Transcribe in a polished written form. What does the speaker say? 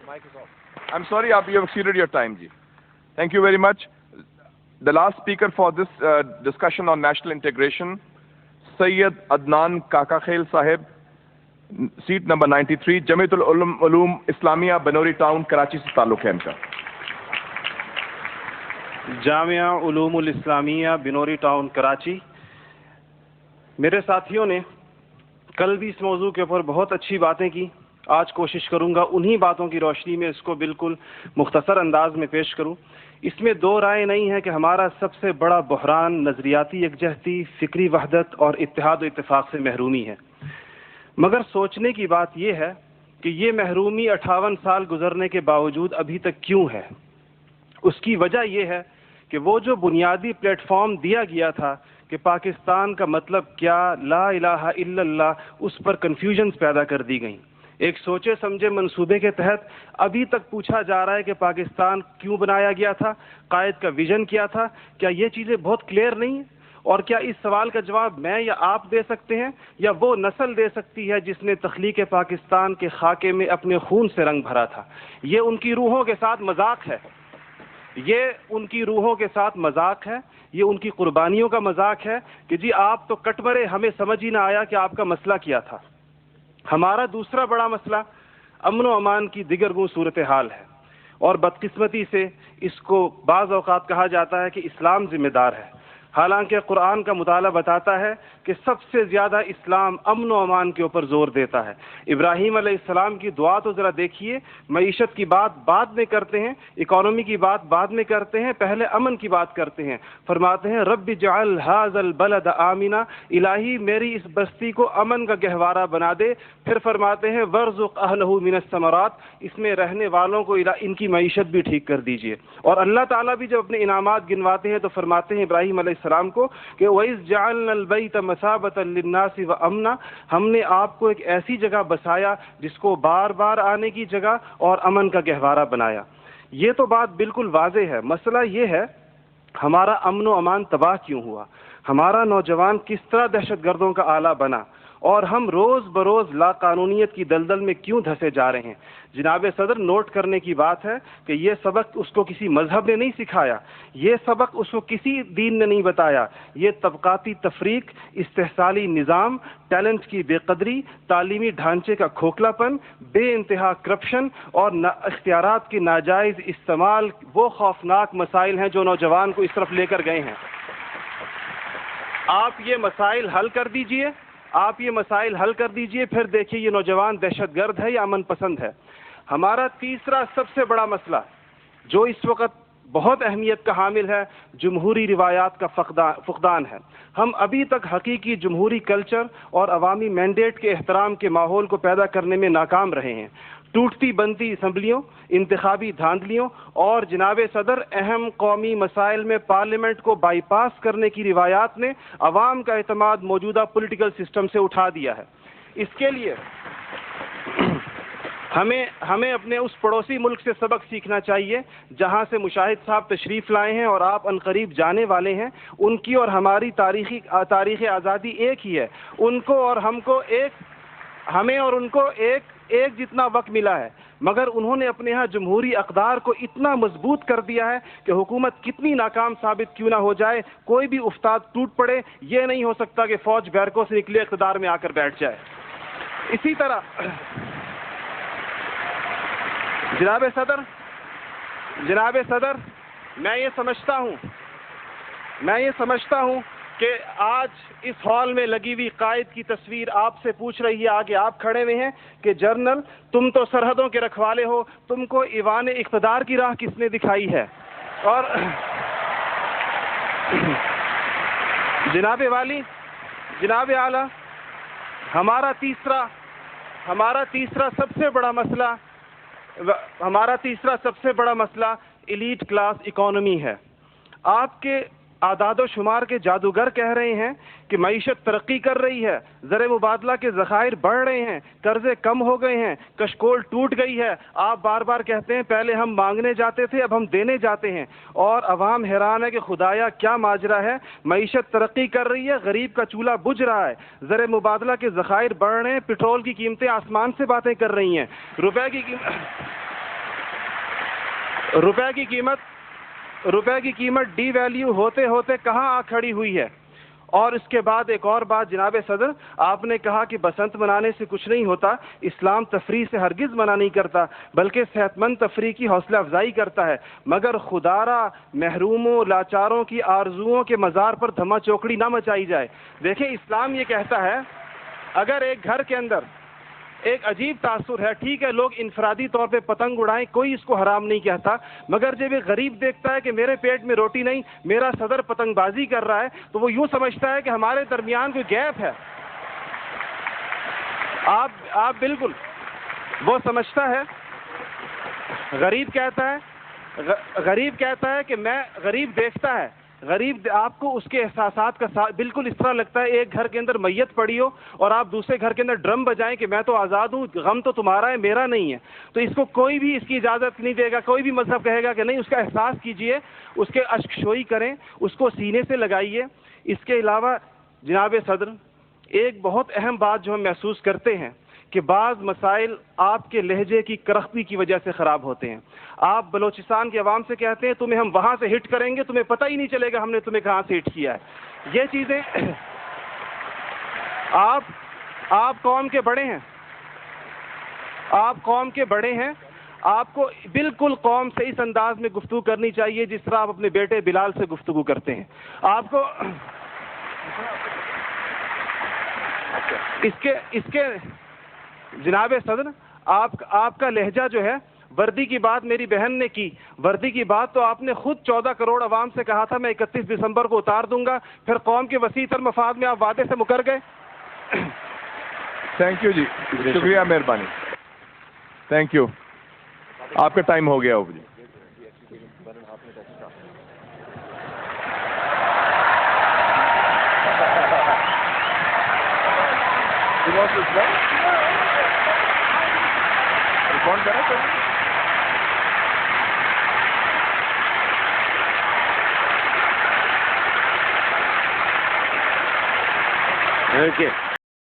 Mic is off. I'm sorry, you have exceeded your time, ji. Thank you very much. The last speaker for this discussion on national integration, Sayyid Adnan Kakakhail Sahib, seat number 93, Jamiatul Uloom Islamia, Banori Town, Karachi se ताल्लुक है इनका. Jamia उलूमुल Islamia Binori town Karachi. मेरे साथियों ने कल भी इस मौजू के ऊपर बहुत अच्छी बातें की. आज कोशिश करूंगा उन्हीं बातों की रोशनी में इसको बिल्कुल मुख्तसर अंदाज में पेश करूं. इसमें दो राय नहीं है कि हमारा सबसे बड़ा बहरान नज़रियाती यकजहती, फ़िक्री वहदत और इत्तेहाद व इत्तेफाक से महरूमी है. मगर सोचने की बात यह है कि ये महरूमी 58 साल गुजरने के बावजूद अभी तक क्यों है. उसकी वजह यह है कि वो जो बुनियादी प्लेटफॉर्म दिया गया था कि पाकिस्तान का मतलब क्या, ला इलाहा इल्लल्लाह, उस पर कन्फ्यूजन्स पैदा कर दी गई. एक सोचे समझे मंसूबे के तहत अभी तक पूछा जा रहा है कि पाकिस्तान क्यों बनाया गया था, कायद का विजन क्या था. क्या ये चीज़ें बहुत क्लियर नहीं हैं? और क्या इस सवाल का जवाब मैं या आप दे सकते हैं या वो नस्ल दे सकती है जिसने तख्लीक पाकिस्तान के खाके में अपने खून से रंग भरा था. ये उनकी रूहों के साथ मजाक है, ये उनकी रूहों के साथ मजाक है, ये उनकी कुर्बानियों का मजाक है कि जी आप तो कट मरे, हमें समझ ही ना आया कि आपका मसला क्या था. हमारा दूसरा बड़ा मसला अमन व अमान की दिगर गूं सूरत हाल है और बदकिस्मती से इसको बाज़ औक़ात कहा जाता है कि इस्लाम ज़िम्मेदार है. हालांकि कुरान का मुताला बताता है कि सबसे ज़्यादा इस्लाम अमन व अमान के ऊपर ज़ोर देता है. इब्राहीम अलैहिस्सलाम की दुआ तो ज़रा देखिए. मईशत की बात बाद में करते हैं, इकॉनमी की बात बाद में करते हैं, पहले अमन की बात करते हैं. फरमाते हैं रब्बि जअल हाज़ल बलद आमिना, इलाही मेरी इस बस्ती को अमन का गहवारा बना दे. फिर फरमाते हैं वर्ज़ुक़ अहलहू मिनस समरात, इसमें रहने वालों को इनकी मईशत भी ठीक कर दीजिए. और अल्लाह ताला भी जब अपने इनामात गिनवाते हैं तो फरमाते हैं इब्राहीम अलैहिस्सलाम को कि वइज़ जअलनल बैत मसाबतन लिन्नासि व अमना, हमने आपको एक ऐसी जगह बसाया जिसको बार बार आने की जगह और अमन का गहवारा बनाया. ये तो बात बिल्कुल वाज़ेह है. मसला ये है हमारा अमन व अमान तबाह क्यों हुआ, हमारा नौजवान किस तरह दहशतगर्दों का आला बना और हम रोज़ बरोज़ लाकानूनियत की दलदल में क्यों धंसे जा रहे हैं. जनाब सदर, नोट करने की बात है कि ये सबक उसको किसी मजहब ने नहीं सिखाया, ये सबक उसको किसी दीन ने नहीं बताया. ये तबकाती तफरीक, इस्तेहसाली निज़ाम, टैलेंट की बेकदरी, तालीमी ढांचे का खोखलापन, बेइंतहा करप्शन और इख्तियारात की नाजायज़ इस्तेमाल वो खौफनाक मसाइल हैं जो नौजवान को इस तरफ लेकर गए हैं. आप ये मसाइल हल कर दीजिए, आप ये मसाइल हल कर दीजिए, फिर देखिए ये नौजवान दहशतगर्द है या अमन पसंद है. हमारा तीसरा सबसे बड़ा मसला जो इस वक्त बहुत अहमियत का हामिल है, जमहूरी रिवायात का फुकदान है. हम अभी तक हकीकी जमहूरी कल्चर और अवामी मैंडेट के एहतराम के माहौल को पैदा करने में नाकाम रहे हैं. टूटती बनती असम्बलियों, इंतखाबी धांधलियों और जनाब सदर अहम कौमी मसाइल में पार्लियामेंट को बाईपास करने की रिवायात ने अवाम का एतमाद मौजूदा पॉलिटिकल सिस्टम से उठा दिया है. इसके लिए हमें अपने उस पड़ोसी मुल्क से सबक सीखना चाहिए जहां से मुशाहिद साहब तशरीफ़ लाए हैं और आप अनकरीब जाने वाले हैं. उनकी और हमारी तारीख़ आज़ादी एक ही है. उनको और हमको हमें और उनको एक जितना वक्त मिला है, मगर उन्होंने अपने यहाँ जमहूरी अक़दार को इतना मजबूत कर दिया है कि हुकूमत कितनी नाकाम साबित क्यों ना हो जाए, कोई भी उस्ताद टूट पड़े, ये नहीं हो सकता कि फ़ौज बैरकों से निकले इक़्तिदार में आकर बैठ जाए. इसी तरह जनाब सदर, मैं ये समझता हूँ कि आज इस हॉल में लगी हुई कायद की तस्वीर आपसे पूछ रही है, आगे आप खड़े हुए हैं कि जनरल तुम तो सरहदों के रखवाले हो, तुमको ईवान इक़्तिदार की राह किसने दिखाई है. और जनाब आला, हमारा तीसरा सबसे बड़ा मसला एलीट क्लास इकोनॉमी है. आपके आदादो शुमार के जादूगर कह रहे हैं कि मईशत तरक्की कर रही है, ज़र मुबादला के ज़खायर बढ़ रहे हैं, कर्ज़े कम हो गए हैं, कशकोल टूट गई है. आप बार बार कहते हैं पहले हम मांगने जाते थे, अब हम देने जाते हैं. और अवाम हैरान है कि खुदाया क्या माजरा है. मईशत तरक्की कर रही है, गरीब का चूल्हा बुझ रहा है, ज़र मुबादला के ज़खायर बढ़ रहे हैं, पेट्रोल की कीमतें आसमान से बातें कर रही हैं, रुपए की روپے کی قیمت ڈی ویلیو ہوتے ہوتے کہاں آ کھڑی ہوئی ہے. اور اس کے بعد ایک اور بات جناب صدر، آپ نے کہا کہ بسنت منانے سے کچھ نہیں ہوتا. اسلام تفریح سے ہرگز منع نہیں کرتا، بلکہ صحت مند تفریح کی حوصلہ افزائی کرتا ہے، مگر خدارا محروموں لاچاروں کی آرزوؤں کے مزار پر دھما چوکڑی نہ مچائی جائے. دیکھیں اسلام یہ کہتا ہے اگر ایک گھر کے اندر ایک عجیب تاثر ہے، ٹھیک ہے لوگ انفرادی طور پہ پتنگ اڑائیں، کوئی اس کو حرام نہیں کہتا، مگر جب ایک غریب دیکھتا ہے کہ میرے پیٹ میں روٹی نہیں، میرا صدر پتنگ بازی کر رہا ہے، تو وہ یوں سمجھتا ہے کہ ہمارے درمیان کوئی گیپ ہے. آپ بالکل وہ سمجھتا ہے. غریب کہتا ہے کہ میں غریب دیکھتا ہے، غریب آپ کو اس کے احساسات کا بالکل اس طرح لگتا ہے ایک گھر کے اندر میت پڑی ہو اور آپ دوسرے گھر کے اندر ڈرم بجائیں کہ میں تو آزاد ہوں، غم تو تمہارا ہے میرا نہیں ہے. تو اس کو کوئی بھی اس کی اجازت نہیں دے گا، کوئی بھی مذہب کہے گا کہ نہیں، اس کا احساس کیجئے، اس کے اشک شوئی کریں، اس کو سینے سے لگائیے. اس کے علاوہ جناب صدر ایک بہت اہم بات جو ہم محسوس کرتے ہیں کہ بعض مسائل آپ کے لہجے کی کرختی کی وجہ سے خراب ہوتے ہیں. آپ بلوچستان کے عوام سے کہتے ہیں تمہیں ہم وہاں سے ہٹ کریں گے، تمہیں پتہ ہی نہیں چلے گا ہم نے تمہیں کہاں سے ہٹ کیا ہے. یہ چیزیں آپ قوم کے بڑے ہیں، آپ کو بالکل قوم سے اس انداز میں گفتگو کرنی چاہیے جس طرح آپ اپنے بیٹے بلال سے گفتگو کرتے ہیں. آپ کو اس کے جناب صدر آپ کا لہجہ جو ہے، وردی کی بات میری بہن نے کی، وردی کی بات تو آپ نے خود 14 کروڑ عوام سے کہا تھا میں 31 دسمبر کو اتار دوں گا، پھر قوم کے وسیع تر مفاد میں آپ وعدے سے مکر گئے. تھینک یو جی، شکریہ، مہربانی، تھینک یو. آپ کا ٹائم ہو گیا ہو جی. Okay.